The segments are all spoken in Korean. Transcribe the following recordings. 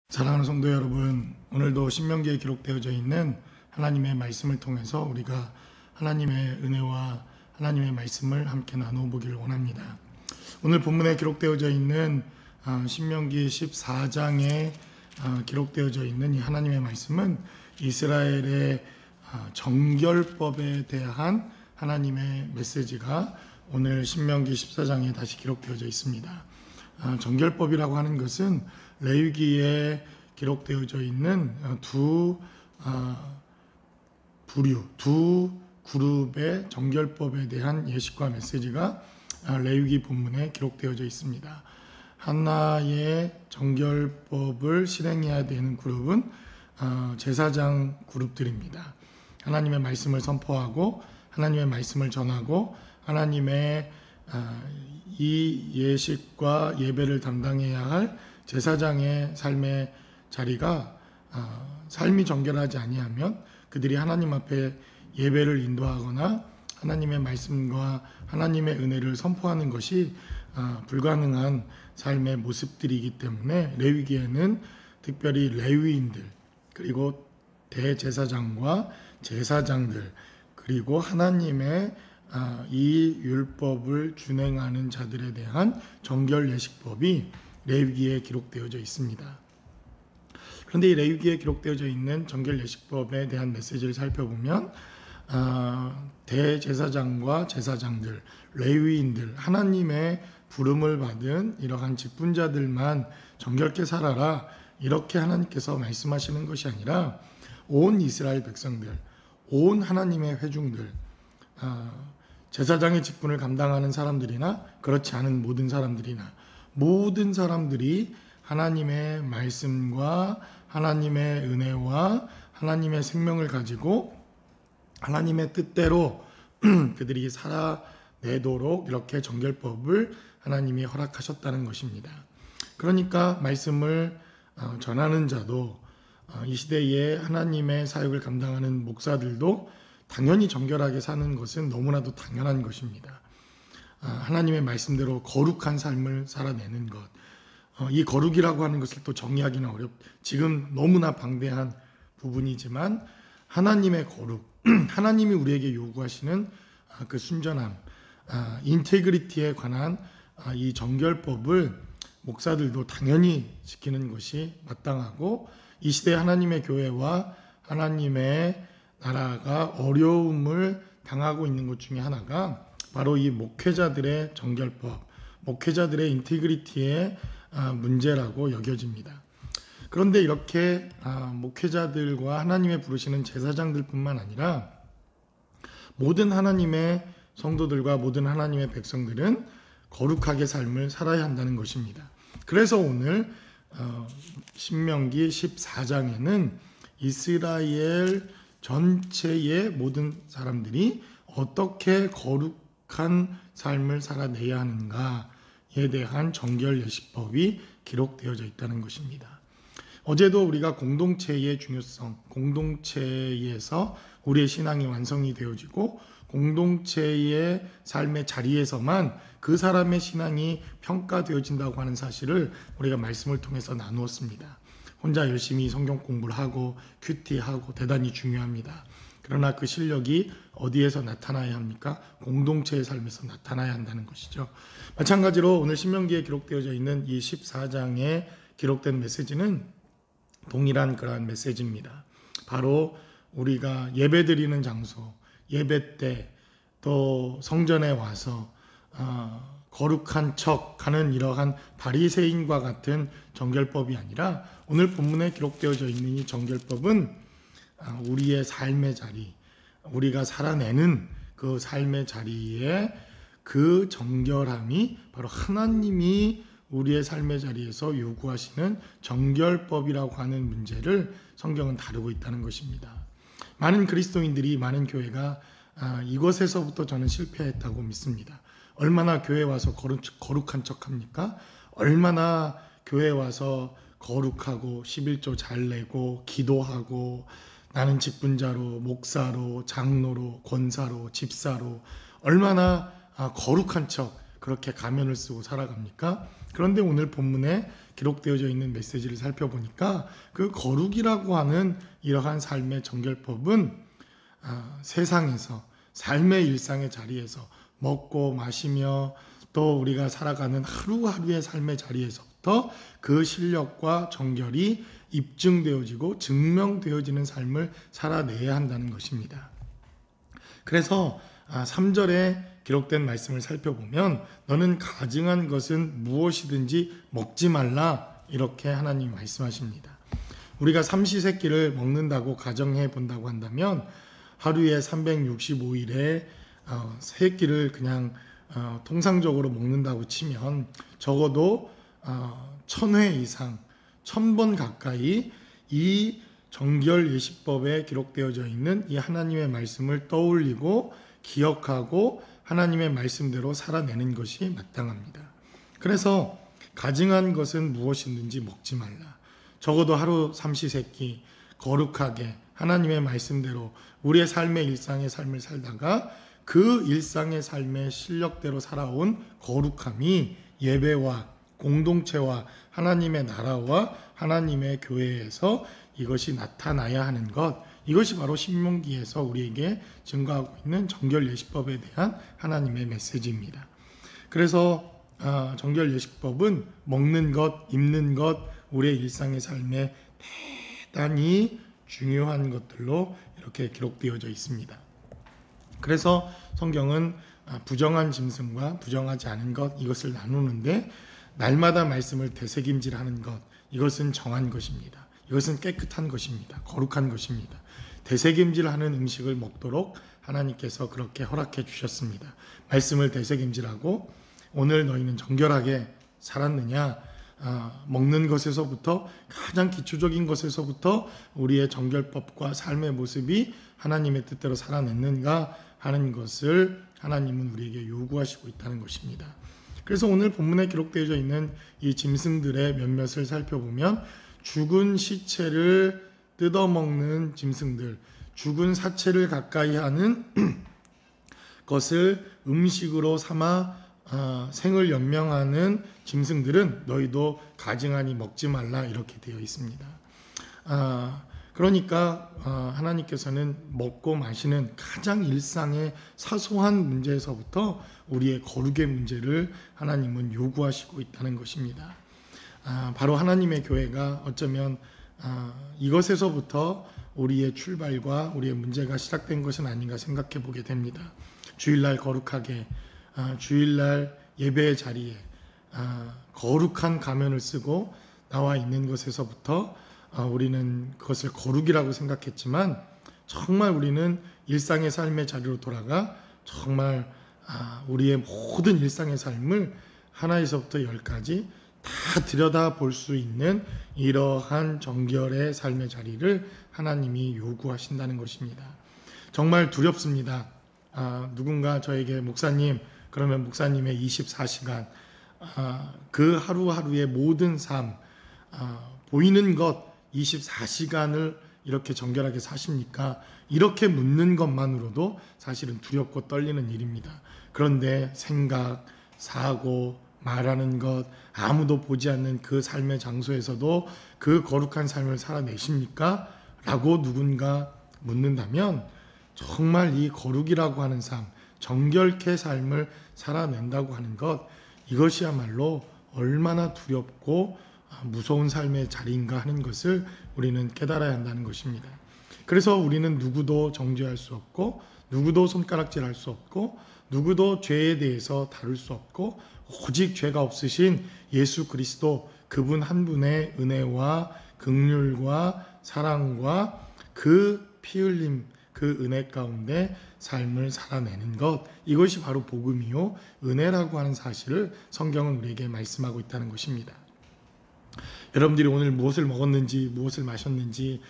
사랑하는 성도 여러분, 오늘도 신명기에 기록되어져 있는 하나님의 말씀을 통해서 우리가 하나님의 은혜와 하나님의 말씀을 함께 나누어 보기를 원합니다. 오늘 본문에 기록되어져 있는 신명기 14장에 기록되어져 있는 이 하나님의 말씀은 이스라엘의 정결법에 대한 하나님의 메시지가 오늘 신명기 14장에 다시 기록되어져 있습니다. 정결법이라고 하는 것은 레위기에 기록되어져 있는 두 그룹의 정결법에 대한 예식과 메시지가 레위기 본문에 기록되어져 있습니다. 하나의 정결법을 실행해야 되는 그룹은 제사장 그룹들입니다. 하나님의 말씀을 선포하고 하나님의 말씀을 전하고 하나님의 이 예식과 예배를 담당해야 할 제사장의 삶의 자리가 삶이 정결하지 아니하면 그들이 하나님 앞에 예배를 인도하거나 하나님의 말씀과 하나님의 은혜를 선포하는 것이 불가능한 삶의 모습들이기 때문에 레위기에는 특별히 레위인들 그리고 대제사장과 제사장들 그리고 하나님의 이 율법을 준행하는 자들에 대한 정결 예식법이 레위기에 기록되어져 있습니다. 그런데 이 레위기에 기록되어져 있는 정결 예식법에 대한 메시지를 살펴보면 대제사장과 제사장들, 레위인들, 하나님의 부름을 받은 이러한 직분자들만 정결케 살아라 이렇게 하나님께서 말씀하시는 것이 아니라 온 이스라엘 백성들, 온 하나님의 회중들, 제사장의 직분을 감당하는 사람들이나 그렇지 않은 모든 사람들이 하나님의 말씀과 하나님의 은혜와 하나님의 생명을 가지고 하나님의 뜻대로 그들이 살아내도록 이렇게 정결법을 하나님이 허락하셨다는 것입니다. 그러니까 말씀을 전하는 자도 이 시대에 하나님의 사역을 감당하는 목사들도 당연히 정결하게 사는 것은 너무나도 당연한 것입니다. 하나님의 말씀대로 거룩한 삶을 살아내는 것. 이 거룩이라고 하는 것을 또 정의하기는 지금 너무나 방대한 부분이지만 하나님의 거룩, 하나님이 우리에게 요구하시는 그 순전함, 인테그리티에 관한 이 정결법을 목사들도 당연히 지키는 것이 마땅하고 이 시대 하나님의 교회와 하나님의 나라가 어려움을 당하고 있는 것 중에 하나가 바로 이 목회자들의 정결법, 목회자들의 인테그리티의 문제라고 여겨집니다. 그런데 이렇게 목회자들과 하나님의 부르시는 제사장들뿐만 아니라 모든 하나님의 성도들과 모든 하나님의 백성들은 거룩하게 삶을 살아야 한다는 것입니다. 그래서 오늘 신명기 14장에는 이스라엘 전체의 모든 사람들이 어떻게 거룩한 삶을 살아내야 하는가에 대한 정결 예식법이 기록되어져 있다는 것입니다. 어제도 우리가 공동체의 중요성, 공동체에서 우리의 신앙이 완성이 되어지고 공동체의 삶의 자리에서만 그 사람의 신앙이 평가되어진다고 하는 사실을 우리가 말씀을 통해서 나누었습니다. 혼자 열심히 성경 공부를 하고 큐티하고 대단히 중요합니다. 그러나 그 실력이 어디에서 나타나야 합니까? 공동체의 삶에서 나타나야 한다는 것이죠. 마찬가지로 오늘 신명기에 기록되어져 있는 이 14장에 기록된 메시지는 동일한 그러한 메시지입니다. 바로 우리가 예배드리는 장소, 예배 때 또 성전에 와서 거룩한 척하는 이러한 바리새인과 같은 정결법이 아니라 오늘 본문에 기록되어져 있는 이 정결법은 우리의 삶의 자리, 우리가 살아내는 그 삶의 자리에 그 정결함이 바로 하나님이 우리의 삶의 자리에서 요구하시는 정결법이라고 하는 문제를 성경은 다루고 있다는 것입니다. 많은 그리스도인들이, 많은 교회가 이것에서부터 저는 실패했다고 믿습니다. 얼마나 교회 와서 거룩한 척합니까? 얼마나 교회 와서 거룩하고 11조 잘 내고 기도하고 나는 직분자로 목사로 장로로 권사로 집사로 얼마나 거룩한 척 그렇게 가면을 쓰고 살아갑니까? 그런데 오늘 본문에 기록되어져 있는 메시지를 살펴보니까 그 거룩이라고 하는 이러한 삶의 정결법은 세상에서 삶의 일상의 자리에서 먹고 마시며 또 우리가 살아가는 하루하루의 삶의 자리에서부터 그 실력과 정결이 입증되어지고 증명되어지는 삶을 살아내야 한다는 것입니다. 그래서 3절에 기록된 말씀을 살펴보면 너는 가증한 것은 무엇이든지 먹지 말라 이렇게 하나님이 말씀하십니다. 우리가 삼시세끼를 먹는다고 가정해 본다고 한다면 하루에 365일에 세 끼를 그냥 통상적으로 먹는다고 치면 적어도 1000회 이상 1000번 가까이 이 정결 예식법에 기록되어져 있는 이 하나님의 말씀을 떠올리고 기억하고 하나님의 말씀대로 살아내는 것이 마땅합니다. 그래서 가증한 것은 무엇이든지 먹지 말라. 적어도 하루 삼시세끼 거룩하게 하나님의 말씀대로 우리의 삶의 일상의 삶을 살다가 그 일상의 삶의 실력대로 살아온 거룩함이 예배와 공동체와 하나님의 나라와 하나님의 교회에서 이것이 나타나야 하는 것, 이것이 바로 신명기에서 우리에게 증거하고 있는 정결 예식법에 대한 하나님의 메시지입니다. 그래서 정결 예식법은 먹는 것, 입는 것, 우리의 일상의 삶에 대단히 중요한 것들로 이렇게 기록되어져 있습니다. 그래서 성경은 부정한 짐승과 부정하지 않은 것 이것을 나누는데 날마다 말씀을 되새김질하는 것 이것은 정한 것입니다. 이것은 깨끗한 것입니다. 거룩한 것입니다. 되새김질하는 음식을 먹도록 하나님께서 그렇게 허락해 주셨습니다. 말씀을 되새김질하고 오늘 너희는 정결하게 살았느냐? 먹는 것에서부터 가장 기초적인 것에서부터 우리의 정결법과 삶의 모습이 하나님의 뜻대로 살아냈는가 하는 것을 하나님은 우리에게 요구하시고 있다는 것입니다. 그래서 오늘 본문에 기록되어져 있는 이 짐승들의 몇몇을 살펴보면 죽은 시체를 뜯어먹는 짐승들, 죽은 사체를 가까이 하는 것을 음식으로 삼아 생을 연명하는 짐승들은 너희도 가증하니 먹지 말라 이렇게 되어 있습니다. 그러니까 하나님께서는 먹고 마시는 가장 일상의 사소한 문제에서부터 우리의 거룩의 문제를 하나님은 요구하시고 있다는 것입니다. 바로 하나님의 교회가 어쩌면 이것에서부터 우리의 출발과 우리의 문제가 시작된 것은 아닌가 생각해 보게 됩니다. 주일날 거룩하게 주일날 예배의 자리에 거룩한 가면을 쓰고 나와 있는 것에서부터 우리는 그것을 거룩이라고 생각했지만 정말 우리는 일상의 삶의 자리로 돌아가 정말 우리의 모든 일상의 삶을 하나에서부터 열까지 다 들여다볼 수 있는 이러한 정결의 삶의 자리를 하나님이 요구하신다는 것입니다. 정말 두렵습니다. 누군가 저에게 목사님 그러면 목사님의 24시간 그 하루하루의 모든 삶 보이는 것 24시간을 이렇게 정결하게 사십니까? 이렇게 묻는 것만으로도 사실은 두렵고 떨리는 일입니다. 그런데 생각, 사고, 말하는 것 아무도 보지 않는 그 삶의 장소에서도 그 거룩한 삶을 살아내십니까? 라고 누군가 묻는다면 정말 이 거룩이라고 하는 삶, 정결케 삶을 살아낸다고 하는 것 이것이야말로 얼마나 두렵고 무서운 삶의 자리인가 하는 것을 우리는 깨달아야 한다는 것입니다. 그래서 우리는 누구도 정죄할 수 없고 누구도 손가락질할 수 없고 누구도 죄에 대해서 다룰 수 없고 오직 죄가 없으신 예수 그리스도 그분 한 분의 은혜와 긍휼과 사랑과 그 피 흘림 그 은혜 가운데 삶을 살아내는 것 이것이 바로 복음이요 은혜라고 하는 사실을 성경은 우리에게 말씀하고 있다는 것입니다. 여러분들이 오늘 무엇을 먹었는지 무엇을 마셨는지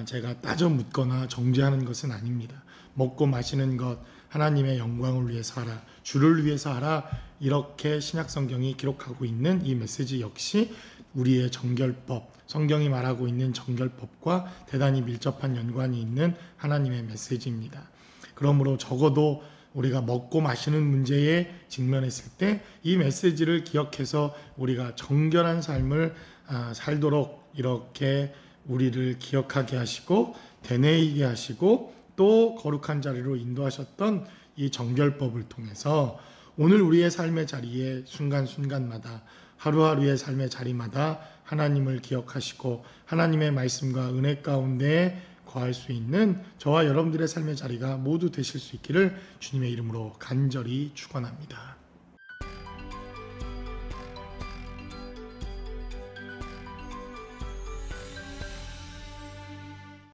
제가 따져 묻거나 정죄하는 것은 아닙니다. 먹고 마시는 것 하나님의 영광을 위해서 하라 주를 위해서 하라 이렇게 신약성경이 기록하고 있는 이 메시지 역시 우리의 정결법 성경이 말하고 있는 정결법과 대단히 밀접한 연관이 있는 하나님의 메시지입니다. 그러므로 적어도 우리가 먹고 마시는 문제에 직면했을 때 이 메시지를 기억해서 우리가 정결한 삶을 살도록 이렇게 우리를 기억하게 하시고 되뇌이게 하시고 또 거룩한 자리로 인도하셨던 이 정결법을 통해서 오늘 우리의 삶의 자리에 순간순간마다 하루하루의 삶의 자리마다 하나님을 기억하시고 하나님의 말씀과 은혜 가운데 거할 수 있는 저와 여러분들의 삶의 자리가 모두 되실 수 있기를 주님의 이름으로 간절히 축원합니다.